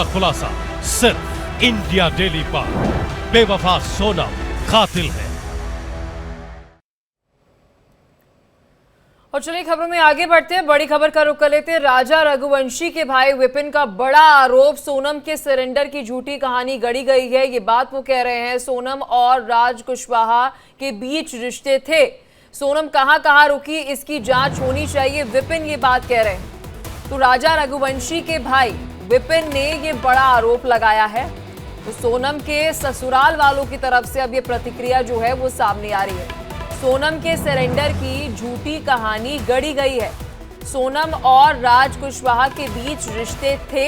खुलासा सिर्फ India daily पर। बेवफा सोनम कातिल है। और चलिए खबरों में आगे बढ़ते हैं। बड़ी खबर का रुख कर लेते हैं। राजा रघुवंशी के भाई विपिन का बड़ा आरोप, सोनम के सरेंडर की झूठी कहानी गढ़ी गई है। ये बात वो कह रहे हैं। सोनम और राज कुशवाहा के बीच रिश्ते थे। सोनम कहां कहां रुकी, इसकी जांच होनी चाहिए, विपिन ये बात कह रहे हैं। तो राजा रघुवंशी के भाई विपिन ने ये बड़ा आरोप लगाया है। तो सोनम के ससुराल वालों की तरफ से अब ये प्रतिक्रिया जो है वो सामने आ रही है। सोनम के सरेंडर की झूठी कहानी गढ़ी गई है। सोनम और राज कुशवाहा के बीच रिश्ते थे।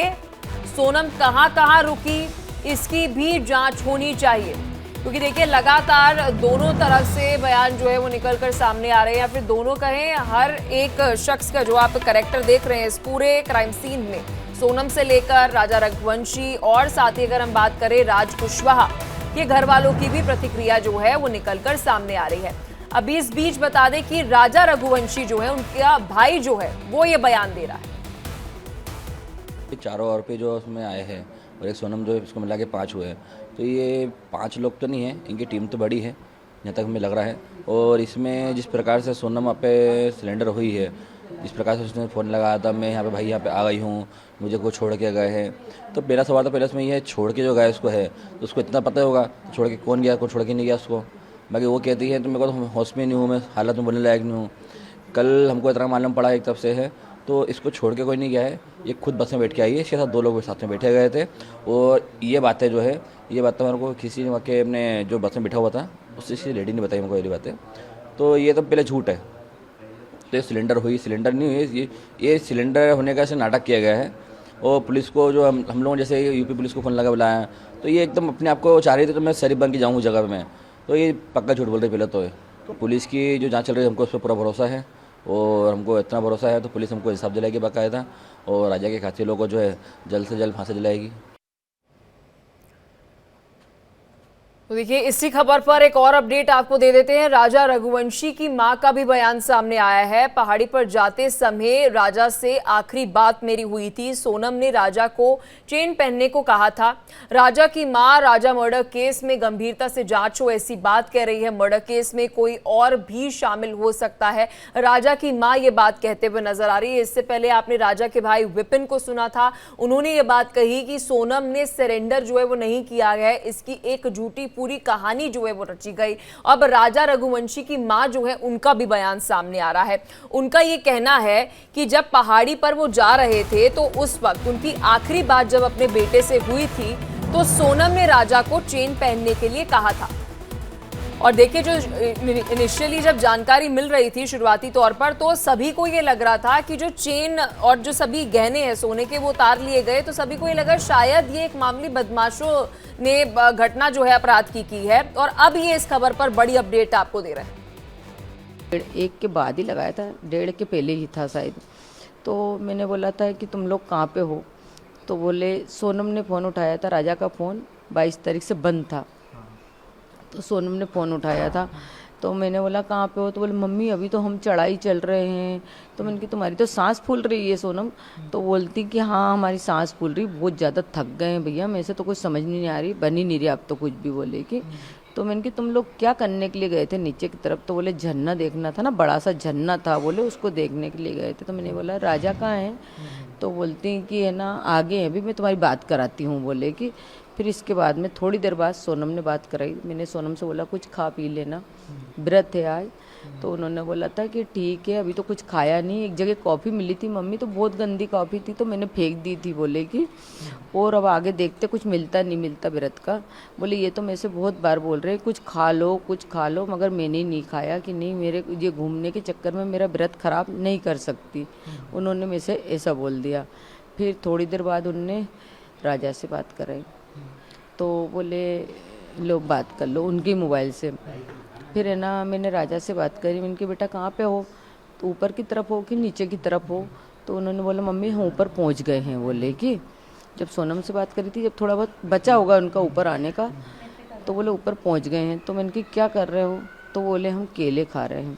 सोनम कहां कहां रुकी, इसकी भी जांच होनी चाहिए, क्योंकि देखिए लगातार दोनों तरफ से बयान जो है वो निकलकर सामने आ रहे हैं, या फिर दोनों कहें हर एक शख्स का जो आप कैरेक्टर देख रहे हैं इस पूरे क्राइम सीन में, सोनम से लेकर राजा रघुवंशी और साथ ही अगर हम बात करें राज कुशवाहा के घर वालों की भी प्रतिक्रिया जो है वो निकलकर सामने आ रही है। अभी इस बीच बता दें कि राजा रघुवंशी जो है उनका भाई जो है वो ये बयान दे रहा है। चारों आरोपी जो उसमें आए हैं और एक सोनम जो है, इसको मिला के 5 हुए हैं। तो ये 5 लोग तो नहीं है, इनकी टीम तो बड़ी है जहाँ तक हमें लग रहा है। और इसमें जिस प्रकार से सोनम यहाँ पे सिलेंडर हुई है, जिस प्रकार से उसने फ़ोन लगाया था, मैं यहाँ पे भाई यहाँ पे आ गई हूँ, मुझे को छोड़ के गए हैं। तो पहला सवाल तो पहले उसमें ये छोड़ के जो गया उसको है, तो उसको इतना पता होगा तो छोड़ के कौन गया, कौन छोड़ के नहीं गया उसको। बाकी वो कहती है तो मेरे को तो होश में नहीं हूँ, मैं हालत में बोलने लायक नहीं हूँ। कल हमको इतना मालूम पड़ा एक तरफ से है, तो इसको छोड़ के कोई नहीं गया है, ये खुद बस में बैठ के आई है। इसके साथ 2 लोग साथ में बैठे गए थे। और ये बातें जो है, ये बातें मेरे को किसी ने के अपने जो बस में बैठा हुआ था उससे किसी लेडी ने बताई मेरे को ये बातें। तो ये तो पहले झूठ है। तो ये सिलेंडर हुई, सिलेंडर नहीं हुई, ये सिलेंडर होने का ऐसे नाटक किया गया है। और पुलिस को जो हम लोगों जैसे यूपी पुलिस को फ़ोन लगा बुलाया, तो ये एकदम अपने आप को चाह रही थी तो मैं शरीफ बन के जाऊँ जगह में। तो ये पक्का झूठ बोल रही पहले तो है। तो पुलिस की जो जांच चल रही है हमको उस पर पूरा भरोसा है, और हमको इतना भरोसा है तो पुलिस हमको इंसाफ दिलाएगी बाकायदा, और राजा के खातिलों को जो है जल्द से जल्द फांसी दिलाएगी। तो देखिए इसी खबर पर एक और अपडेट आपको दे देते हैं। राजा रघुवंशी की मां का भी बयान सामने आया है। पहाड़ी पर जाते समय राजा से आखिरी बात मेरी हुई थी। सोनम ने राजा को चेन पहनने को कहा था। राजा की मां राजा मर्डर केस में गंभीरता से जांच हो ऐसी बात कह रही है। मर्डर केस में कोई और भी शामिल हो सकता है, राजा की मां ये बात कहते हुए नजर आ रही है। इससे पहले आपने राजा के भाई विपिन को सुना था, उन्होंने ये बात कही कि सोनम ने सरेंडर जो है वो नहीं किया है, इसकी एक झूठी पूरी कहानी जो है वो रची गई। अब राजा रघुवंशी की मां जो है उनका भी बयान सामने आ रहा है। उनका ये कहना है कि जब पहाड़ी पर वो जा रहे थे तो उस वक्त उनकी आखिरी बात जब अपने बेटे से हुई थी तो सोनम ने राजा को चेन पहनने के लिए कहा था। और देखिए जो इनिशियली जब जानकारी मिल रही थी शुरुआती तौर पर, तो सभी को ये लग रहा था कि जो चेन और जो सभी गहने हैं सोने के वो उतार लिए गए, तो सभी को ये लगा शायद ये एक मामूली बदमाशों ने घटना जो है अपराध की है। और अब ये इस खबर पर बड़ी अपडेट आपको दे रहे हैं। 1 के बाद ही लगाया था, 1.5 के पहले ही था शायद। तो मैंने बोला था कि तुम लोग कहाँ पे हो, तो बोले सोनम ने फ़ोन उठाया था। राजा का फ़ोन 22 तारीख से बंद था, तो सोनम ने फ़ोन उठाया था। तो मैंने बोला कहाँ पे हो, तो बोले मम्मी अभी तो हम चढ़ाई चल रहे हैं। तो मैंने कहा तुम्हारी तो सांस फूल रही है सोनम। तो बोलती कि हाँ हमारी सांस फूल रही, बहुत ज़्यादा थक गए हैं भैया, मेरे से तो कुछ समझ नहीं आ रही, बन ही नहीं रही आप तो कुछ भी बोले कि। तो मैंने कहा तुम लोग क्या करने के लिए गए थे नीचे की तरफ, तो बोले झरना देखना था ना, बड़ा सा झरना था, बोले उसको देखने के लिए गए थे। तो मैंने बोला राजा कहाँ है, तो बोलती कि है ना आगे है, अभी मैं तुम्हारी बात कराती हूँ बोले कि। फिर इसके बाद में थोड़ी देर बाद सोनम ने बात कराई। मैंने सोनम से बोला कुछ खा पी लेना, व्रत है आज। तो उन्होंने बोला था कि ठीक है, अभी तो कुछ खाया नहीं। एक जगह कॉफ़ी मिली थी मम्मी, तो बहुत गंदी कॉफ़ी थी, तो मैंने फेंक दी थी बोले कि। और अब आगे देखते कुछ मिलता नहीं मिलता व्रत का। बोले ये तो मेरे से बहुत बार बोल रहे कुछ खा लो कुछ खा लो, मगर मैंने नहीं खाया कि नहीं मेरे ये घूमने के चक्कर में मेरा व्रत खराब नहीं कर सकती। उन्होंने मेरे से ऐसा बोल दिया। फिर थोड़ी देर बाद उनने राजा से बात कराई, तो बोले लो बात कर लो उनके मोबाइल से। फिर है ना मैंने राजा से बात करी, मैंने कहा बेटा कहाँ पे हो, तो ऊपर की तरफ हो कि नीचे की तरफ हो। तो उन्होंने बोला मम्मी हम ऊपर पहुँच गए हैं बोले कि। जब सोनम से बात करी थी, जब थोड़ा बहुत बचा होगा उनका ऊपर आने का, तो बोले ऊपर पहुँच गए हैं। तो मैंने कहा क्या कर रहे हो, तो बोले हम केले खा रहे हैं।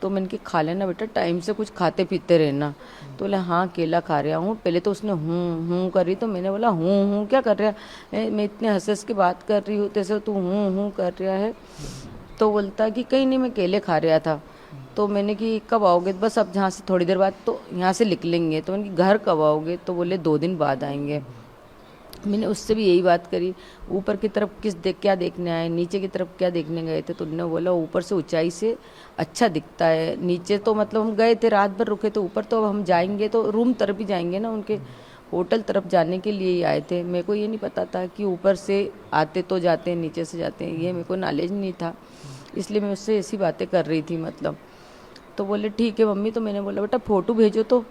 तो मैंने कि खा लेना बेटा, टाइम से कुछ खाते पीते रहना। तो बोले हाँ केला खा रहा हूँ। पहले तो उसने हूँ करी, तो मैंने बोला हूँ क्या कर रहा है, मैं इतने हंस के बात कर रही हूँ तैसे तू हूँ कर रहा है। तो बोलता कि कहीं नहीं, मैं केले खा रहा था। तो मैंने कि कब आओगे, बस अब जहाँ से थोड़ी देर बाद तो यहाँ से निकलेंगे। तो मैंने कि घर कब आओगे, तो बोले 2 दिन बाद आएंगे। मैंने उससे भी यही बात करी, ऊपर की तरफ क्या देखने आए, नीचे की तरफ क्या देखने गए थे। तो उन्होंने बोला ऊपर से ऊंचाई से अच्छा दिखता है, नीचे तो मतलब हम गए थे रात भर रुके, तो ऊपर तो अब हम जाएंगे तो रूम तरफ ही जाएंगे ना, उनके होटल तरफ जाने के लिए ही आए थे। मेरे को ये नहीं पता था कि ऊपर से आते तो जाते हैं नीचे से जाते हैं, ये मेरे को नॉलेज नहीं था, इसलिए मैं उससे ऐसी बातें कर रही थी मतलब। तो बोले ठीक है मम्मी। तो मैंने बोला बेटा फ़ोटो भेजो। तो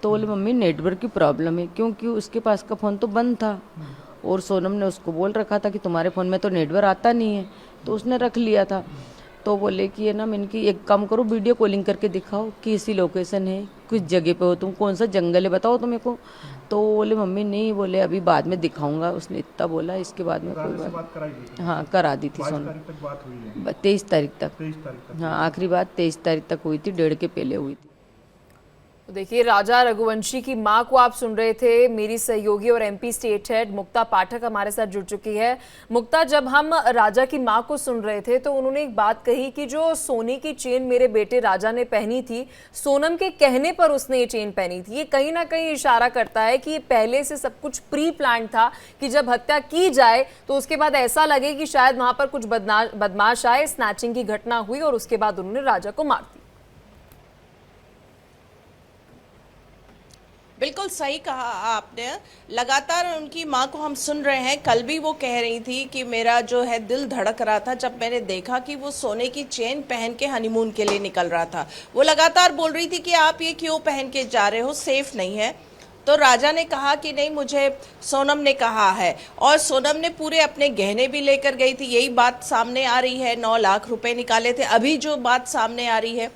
बोले मम्मी नेटवर्क की प्रॉब्लम है, क्योंकि उसके पास का फ़ोन तो बंद था और सोनम ने उसको बोल रखा था कि तुम्हारे फ़ोन में तो नेटवर्क आता नहीं है, तो उसने रख लिया था। तो बोले कि ये ना, मैंने कि एक काम करो वीडियो कॉलिंग करके दिखाओ कि ऐसी लोकेशन है, किस जगह पे हो तुम, कौन सा जंगल है बताओ तो मेरे को। तो बोले मम्मी नहीं, बोले अभी बाद में दिखाऊंगा, उसने इतना बोला। इसके बाद में कोई बात कराई थी? हाँ करा दी थी सोनम। 23 तारीख तक। हाँ आखिरी बात 23 तारीख तक हुई थी, 1.5 के पहले हुई थी। तो देखिए, राजा रघुवंशी की मां को आप सुन रहे थे। मेरी सहयोगी और एमपी स्टेट हेड मुक्ता पाठक हमारे साथ जुड़ चुकी है। मुक्ता, जब हम राजा की मां को सुन रहे थे तो उन्होंने एक बात कही कि जो सोने की चेन मेरे बेटे राजा ने पहनी थी, सोनम के कहने पर उसने ये चेन पहनी थी। ये कहीं ना कहीं इशारा करता है कि पहले से सब कुछ प्री प्लान था कि जब हत्या की जाए तो उसके बाद ऐसा लगे कि शायद वहां पर कुछ बदमाश आए, स्नैचिंग की घटना हुई और उसके बाद उन्होंने राजा को मार दिया। बिल्कुल सही कहा आपने। लगातार उनकी मां को हम सुन रहे हैं। कल भी वो कह रही थी कि मेरा जो है दिल धड़क रहा था जब मैंने देखा कि वो सोने की चेन पहन के हनीमून के लिए निकल रहा था। वो लगातार बोल रही थी कि आप ये क्यों पहन के जा रहे हो, सेफ नहीं है। तो राजा ने कहा कि नहीं, मुझे सोनम ने कहा है, और सोनम ने पूरे अपने गहने भी लेकर गई थी। यही बात सामने आ रही है, 9 लाख रुपए निकाले थे, अभी जो बात सामने आ रही है।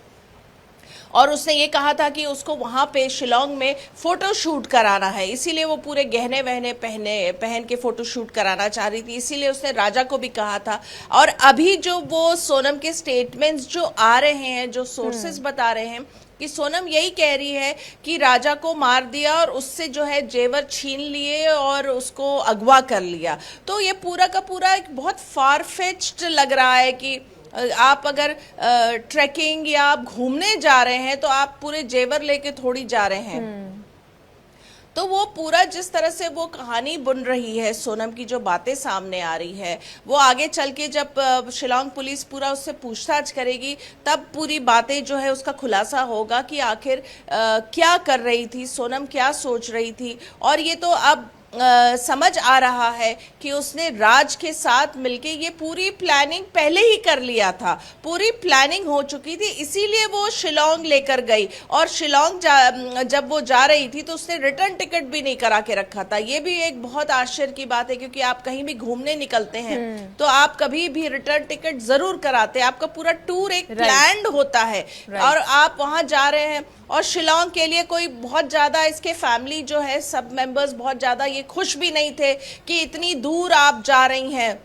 और उसने ये कहा था कि उसको वहाँ पे शिलोंग में फ़ोटो शूट कराना है, इसीलिए वो पूरे गहने वहने पहन के फ़ोटो शूट कराना चाह रही थी, इसीलिए उसने राजा को भी कहा था। और अभी जो वो सोनम के स्टेटमेंट्स जो आ रहे हैं, जो सोर्सेज बता रहे हैं कि सोनम यही कह रही है कि राजा को मार दिया और उससे जो है जेवर छीन लिए और उसको अगवा कर लिया। तो ये पूरा का पूरा एक बहुत फारफेच्ड लग रहा है कि आप अगर ट्रैकिंग या आप घूमने जा रहे हैं तो आप पूरे जेवर लेके थोड़ी जा रहे हैं। तो वो पूरा जिस तरह से वो कहानी बुन रही है, सोनम की जो बातें सामने आ रही है, वो आगे चल के जब शिलोंग पुलिस पूरा उससे पूछताछ करेगी तब पूरी बातें जो है उसका खुलासा होगा कि आखिर क्या कर रही थी सोनम, क्या सोच रही थी। और ये तो अब समझ आ रहा है कि उसने राज के साथ मिलके ये पूरी प्लानिंग पहले ही कर लिया था, पूरी प्लानिंग हो चुकी थी, इसीलिए वो शिलोंग लेकर गई। और शिलोंग जब वो जा रही थी तो उसने रिटर्न टिकट भी नहीं करा के रखा था। ये भी एक बहुत आश्चर्य की बात है, क्योंकि आप कहीं भी घूमने निकलते हैं तो आप कभी भी रिटर्न टिकट जरूर कराते हैं, आपका पूरा टूर एक प्लान्ड होता है और आप वहां जा रहे हैं। और शिलोंग के लिए कोई बहुत ज़्यादा, इसके फैमिली जो है सब मेंबर्स बहुत ज़्यादा ये खुश भी नहीं थे कि इतनी दूर आप जा रही हैं।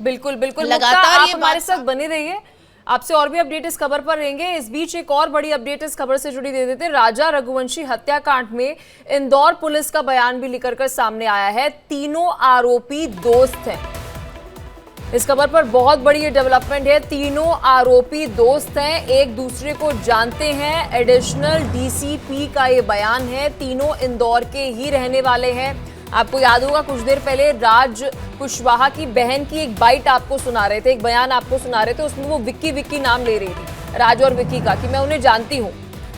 बिल्कुल बिल्कुल, लगातार आप हमारे साथ बने रहिए, आपसे और भी अपडेट इस खबर पर रहेंगे। इस बीच एक और बड़ी अपडेट इस खबर से जुड़ी दे देते हैं। राजा रघुवंशी हत्याकांड में इंदौर पुलिस का बयान भी निकल कर सामने आया है। तीनों आरोपी दोस्त हैं। इस खबर पर बहुत बड़ी ये डेवलपमेंट है। तीनों आरोपी दोस्त हैं, एक दूसरे को जानते हैं। एडिशनल डीसीपी का ये बयान है। तीनों इंदौर के ही रहने वाले हैं। आपको याद होगा कुछ देर पहले राज कुशवाहा की बहन की एक बाइट आपको सुना रहे थे, एक बयान आपको सुना रहे थे, उसमें वो विक्की नाम ले रही थी, राज और विक्की का, कि मैं उन्हें जानती हूँ।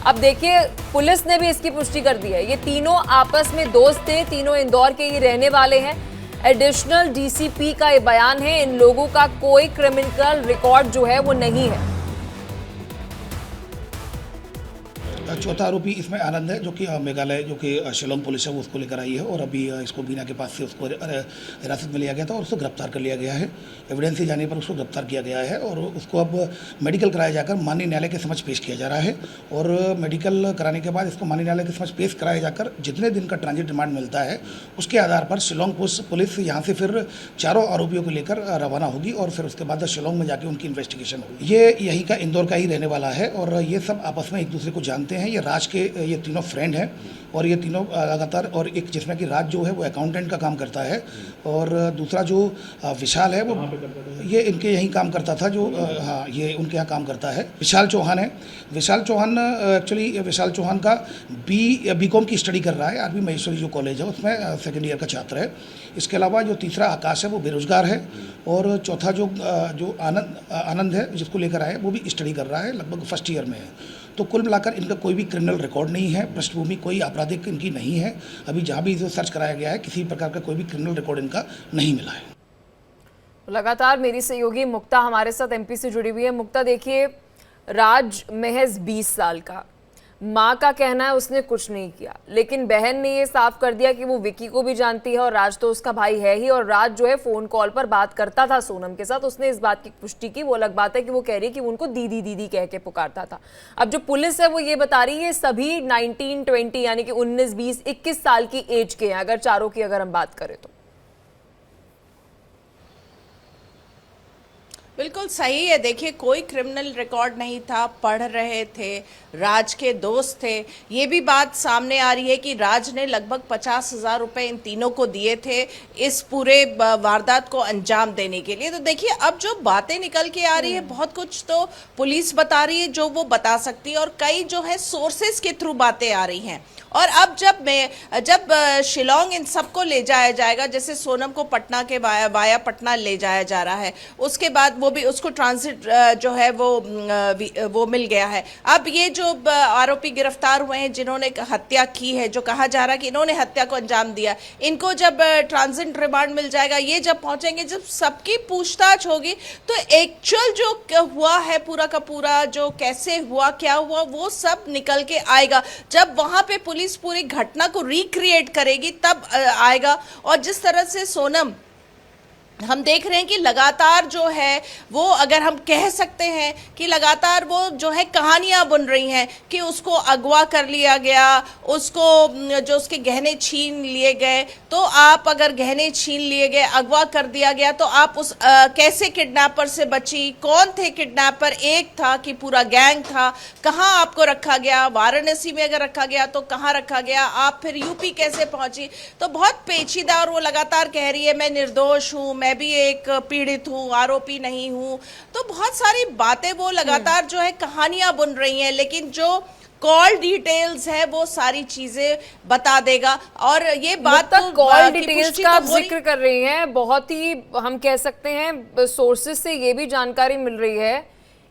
अब देखिए पुलिस ने भी इसकी पुष्टि कर दी है। ये तीनों आपस में दोस्त थे, तीनों इंदौर के ही रहने वाले हैं। एडिशनल डीसीपी का ये बयान है, इन लोगों का कोई क्रिमिनल रिकॉर्ड जो है वो नहीं है। चौथा आरोपी इसमें आनंद है, जो कि मेघालय, जो कि शिलोंग पुलिस है वो उसको लेकर आई है और अभी इसको बीना के पास से उसको हिरासत में लिया गया था और उसको गिरफ्तार कर लिया गया है। एविडेंस जाने पर उसको गिरफ्तार किया गया है और उसको अब मेडिकल कराया जाकर माननीय न्यायालय के समक्ष पेश किया जा रहा है और मेडिकल कराने के बाद इसको माननीय न्यायालय के समक्ष पेश कराया जाकर जितने दिन का ट्रांजिट रिमांड मिलता है उसके आधार पर शिलोंग पुलिस यहाँ से फिर चारों आरोपियों को लेकर रवाना होगी और फिर उसके बाद शिलोंग में जाके उनकी इन्वेस्टिगेशन होगी। ये यहीं का, इंदौर का ही रहने वाला है और ये सब आपस में एक दूसरे को जानते हैं। ये राज के ये तीनों फ्रेंड हैं और ये तीनों लगातार, और एक जिसमें कि राज जो है वो अकाउंटेंट का काम करता है और दूसरा जो विशाल है वो ये इनके यहीं काम करता था, जो हाँ ये उनके यहाँ काम करता है। विशाल चौहान है। विशाल चौहान एक्चुअली विशाल चौहान का बीकॉम की स्टडी कर रहा है आरबी महेश्वरी जो कॉलेज है उसमें सेकेंड ईयर का छात्र है। इसके अलावा जो तीसरा आकाश है वो बेरोजगार है और चौथा जो आनंद है जिसको लेकर आए वो भी स्टडी कर रहा है, लगभग फर्स्ट ईयर में है। तो कुल मिलाकर इनका कोई भी क्रिमिनल रिकॉर्ड नहीं है, पृष्ठभूमि कोई आपराधिक इनकी नहीं है। अभी जहाँ भी इसे सर्च कराया गया है किसी प्रकार का कोई भी क्रिमिनल रिकॉर्ड इनका नहीं मिला है। लगातार मेरी सहयोगी मुक्ता हमारे साथ एमपी से जुड़ी हुई है। मुक्ता, देखिए, राज महज 20 साल का, माँ का कहना है उसने कुछ नहीं किया, लेकिन बहन ने ये साफ कर दिया कि वो विकी को भी जानती है और राज तो उसका भाई है ही। और राज जो है फोन कॉल पर बात करता था सोनम के साथ, उसने इस बात की पुष्टि की। वो अलग बात है कि वो कह रही है कि वो उनको दीदी दीदी कह के पुकारता था। अब जो पुलिस है वो ये बता रही है सभी 19, 20 यानी कि 19, 20, 21 साल की एज के हैं, अगर चारों की अगर हम बात करें तो। बिल्कुल सही है। देखिए, कोई क्रिमिनल रिकॉर्ड नहीं था, पढ़ रहे थे, राज के दोस्त थे। ये भी बात सामने आ रही है कि राज ने लगभग 50,000 रुपए इन तीनों को दिए थे इस पूरे वारदात को अंजाम देने के लिए। तो देखिए, अब जो बातें निकल के आ रही है, बहुत कुछ तो पुलिस बता रही है जो वो बता सकती है और कई जो है सोर्सेस के थ्रू बातें आ रही हैं। और अब जब शिलोंग इन सबको ले जाया जाएगा, जैसे सोनम को पटना के वाया पटना ले जाया जा रहा है, उसके बाद वो भी उसको ट्रांजिट जो है वो मिल गया है। अब ये जो आरोपी गिरफ्तार हुए हैं जिन्होंने हत्या की है, जो कहा जा रहा है कि इन्होंने हत्या को अंजाम दिया, इनको जब ट्रांजिट रिमांड मिल जाएगा, ये जब पहुंचेंगे, जब सबकी पूछताछ होगी, तो एक्चुअल जो हुआ है पूरा का पूरा, जो कैसे हुआ, क्या हुआ, वो सब निकल के आएगा। जब वहां पे पुलिस पूरी घटना को रिक्रिएट करेगी तब आएगा। और जिस तरह से सोनम हम देख रहे हैं कि लगातार जो है वो, अगर हम कह सकते हैं कि लगातार वो जो है कहानियां बुन रही हैं कि उसको अगवा कर लिया गया, उसको जो उसके गहने छीन लिए गए, तो आप अगर गहने छीन लिए गए, अगवा कर दिया गया, तो आप उस कैसे किडनैपर से बची, कौन थे किडनैपर, एक था कि पूरा गैंग था, कहाँ आपको रखा गया, वाराणसी में अगर रखा गया तो कहाँ रखा गया, आप फिर यूपी कैसे पहुंची। तो बहुत पेचीदा, और वो लगातार कह रही है मैं निर्दोष हूँ, मैं भी एक पीड़ित हूँ, आरोपी नहीं हूँ। तो बहुत सारी बातें वो लगातार जो है कहानियां बुन रही हैं, लेकिन जो कॉल डिटेल्स है वो सारी चीजें बता देगा। और ये बात तो कॉल डिटेल्स का आप जिक्र कर रही हैं, बहुत ही हम कह सकते हैं सोर्सेस से ये भी जानकारी मिल रही है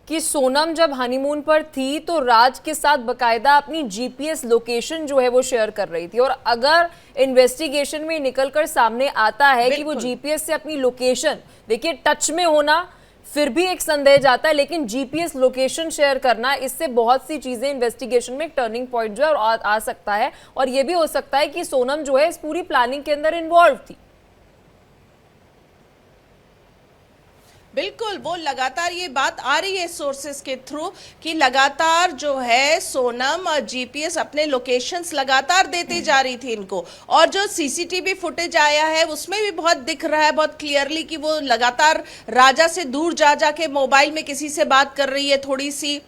कि सोनम जब हनीमून पर थी तो राज के साथ बकायदा अपनी जीपीएस लोकेशन जो है वो शेयर कर रही थी। और अगर इन्वेस्टिगेशन में निकलकर सामने आता है कि वो जीपीएस से अपनी लोकेशन, देखिए टच में होना फिर भी एक संदेह जाता है, लेकिन जीपीएस लोकेशन शेयर करना, इससे बहुत सी चीजें इन्वेस्टिगेशन में एक टर्निंग पॉइंट जो है आ सकता है। और ये भी हो सकता है कि सोनम जो है इस पूरी प्लानिंग के अंदर इन्वॉल्व थी। बिल्कुल, वो लगातार ये बात आ रही है सोर्सेस के थ्रू कि लगातार जो है सोनम जीपीएस अपने लोकेशंस लगातार देते जा रही थी इनको। और जो सीसीटीवी फुटेज आया है उसमें भी बहुत दिख रहा है, बहुत क्लियरली, कि वो लगातार राजा से दूर जा के मोबाइल में किसी से बात कर रही है, थोड़ी सी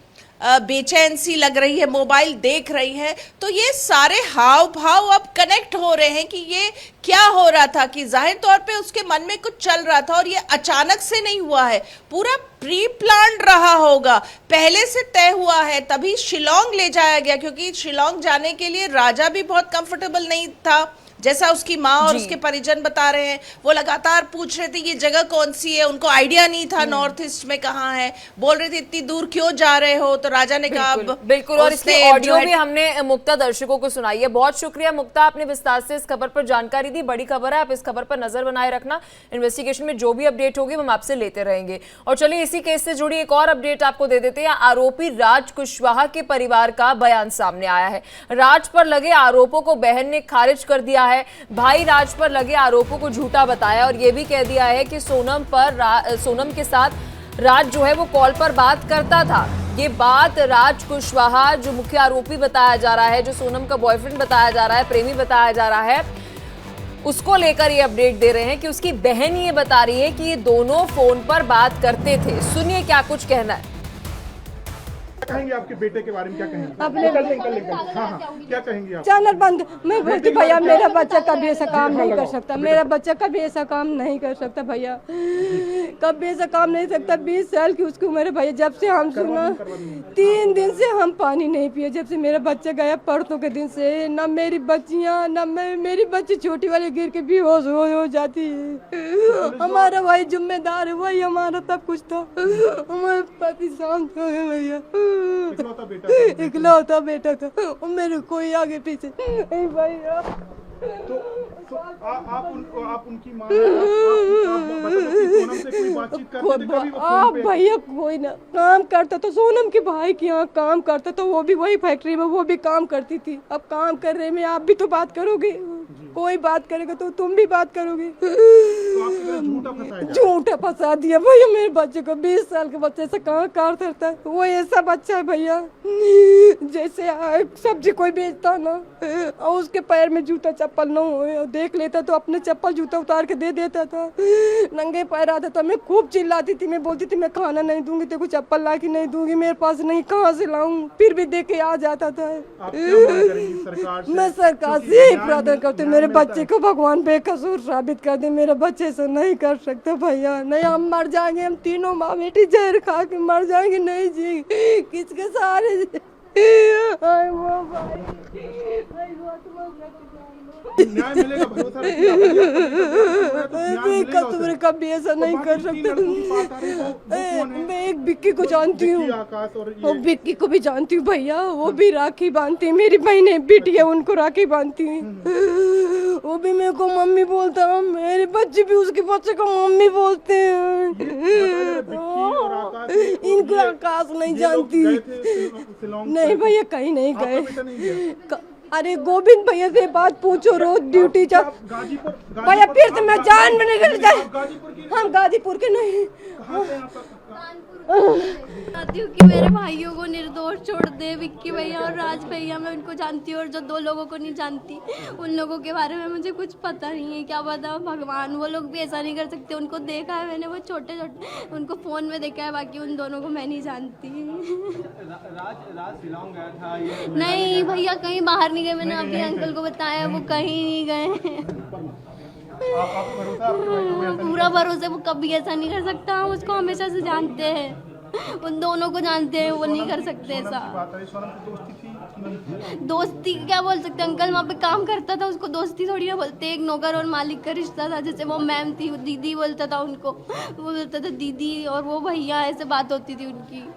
बेचैन सी लग रही है, मोबाइल देख रही है। तो ये सारे हाव भाव अब कनेक्ट हो रहे हैं कि ये क्या हो रहा था, कि जाहिर तौर पे उसके मन में कुछ चल रहा था और ये अचानक से नहीं हुआ है, पूरा प्री प्लान्ड रहा होगा, पहले से तय हुआ है। तभी शिलोंग ले जाया गया, क्योंकि शिलोंग जाने के लिए राजा भी बहुत कंफर्टेबल नहीं था, जैसा उसकी माँ और उसके परिजन बता रहे हैं। वो लगातार पूछ रहे थे ये जगह कौन सी है, उनको आइडिया नहीं था नॉर्थ ईस्ट में कहाँ है। बोल रहे थे इतनी दूर क्यों जा रहे हो, तो राजा ने कहा बिल्कुल। और इसकी ऑडियो भी हमने मुक्ता दर्शकों को सुनाई है। बहुत शुक्रिया मुक्ता, आपने विस्तार से इस खबर पर जानकारी दी। बड़ी खबर है, आप इस खबर पर नजर बनाए रखना। इन्वेस्टिगेशन में जो भी अपडेट होगी हम आपसे लेते रहेंगे। और चलिए इसी केस से जुड़ी एक और अपडेट आपको दे देते हैं। आरोपी राज कुशवाहा के परिवार का बयान सामने आया है। राज पर लगे आरोपों को बहन ने खारिज कर दिया है। भाई राज पर लगे आरोपों को झूठा बताया और यह भी कह दिया है कि सोनम के साथ राज जो है वो कॉल पर बात करता था। ये बात राज कुशवाहा जो मुख्य आरोपी बताया जा रहा है, जो सोनम का बॉयफ्रेंड बताया जा रहा है, प्रेमी बताया जा रहा है, उसको लेकर ये अपडेट दे रहे हैं कि उसकी बहन ये बता रही है कि ये दोनों फोन पर बात करते थे। सुनिए क्या कुछ कहना है। कहेंगे आपके बेटे के बारे में, क्या कहेंगे? हाँ, क्या कहेंगे आप? चैनल बंद। मैं बोलती भैया मेरा बच्चा कभी ऐसा काम नहीं कर सकता, मेरा बच्चा कभी ऐसा काम नहीं कर सकता भैया, कभी ऐसा काम नहीं सकता। 20 साल की उसकी उम्र है भैया। जब से हम सुना 3 दिन से हम पानी नहीं पिए, जब से मेरा बच्चा गया परसों के दिन से। ना मेरी बच्चियाँ ना मेरी बच्ची छोटी वाली गिर के बेहोश हो जाती है। हमारा भाई जिम्मेदार है, वही हमारा सब कुछ था। हमारे पति शांत हो गए भैया, इकलौता बेटा था और मेरे कोई आगे पीछे नहीं भैया। तो आप उनकी माँ सोनम से कोई बातचीत करते थे कभी? आप भैया कोई ना काम करता तो सोनम के भाई के यहाँ काम करता तो वो भी वही फैक्ट्री में वो भी काम करती थी। अब काम कर रहे में आप भी तो बात करोगे, कोई बात करेगा तो तुम भी बात करोगे। झूठा फंसा दिया भैया मेरे बच्चे को। 20 साल के बच्चे से कहाँ कार करता है, वो ऐसा बच्चा है भैया जैसे सब्जी कोई बेचता ना और उसके पैर में जूता चप्पल ना हो, देख लेता तो अपने चप्पल जूता उतार के दे देता था। नंगे पैर आता था, मैं खूब चिल्लाती थी, मैं बोलती थी मैं खाना नहीं दूंगी, तेरे को चप्पल ला के नहीं दूंगी, मेरे पास नहीं, कहाँ से लाऊं? फिर भी दे के आ जाता था। मैं सरकार से यही प्रार्थना करती हूँ मेरे बच्चे को भगवान बेकसूर साबित कर दे। मेरे बच्चे से नहीं कर सकते भैया, नहीं हम मर जाएंगे, हम तीनों माँ बेटी जहर खा के मर जाएंगे, नहीं जी किसके सहारे। न्याय मिलेगा, भरोसा रखिए। कभी ऐसा नहीं कर सकते। मैं एक विक्की को जानती हूँ और विक्की को भी जानती हूँ भैया, वो भी राखी बांधती है। मेरी बहनें बेटी है उनको राखी बांधती है, वो भी मेरे को मम्मी बोलता है, मेरे बच्चे भी उसके बच्चे को मम्मी बोलते हैं। इनको आकाश नहीं जानती। नहीं भैया कहीं नहीं गए। अरे गोविंद भैया से बात पूछो, रोज ड्यूटी जा भैया। फिर से मैं जान में निकल जाए। हम गाजीपुर के नहीं चाहती हूँ कि मेरे भाइयों को निर्दोष छोड़ दे, विक्की भैया और राज भैया। मैं उनको जानती हूँ और जो 2 लोगों को नहीं जानती, उन लोगों के बारे में मुझे कुछ पता नहीं है। क्या पता भगवान, वो लोग भी ऐसा नहीं कर सकते। उनको देखा है मैंने, वो छोटे छोटे उनको फ़ोन में देखा है, बाकी उन दोनों को मैं नहीं जानती। नहीं भैया कहीं बाहर नहीं गए, मैंने अभी अंकल को बताया, वो कहीं नहीं गए। पूरा भरोसा, वो कभी ऐसा नहीं कर सकता। हम उसको हमेशा से जानते हैं, उन दोनों को जानते हैं, वो नहीं कर सकते ऐसा। दोस्ती क्या बोल सकते अंकल, वहाँ पे काम करता था, उसको दोस्ती थोड़ी ना बोलते। एक नौकर और मालिक का रिश्ता था। जैसे वो मैम थी, दीदी बोलता था उनको, वो बोलता था दीदी, और वो भैया, ऐसे बात होती थी उनकी।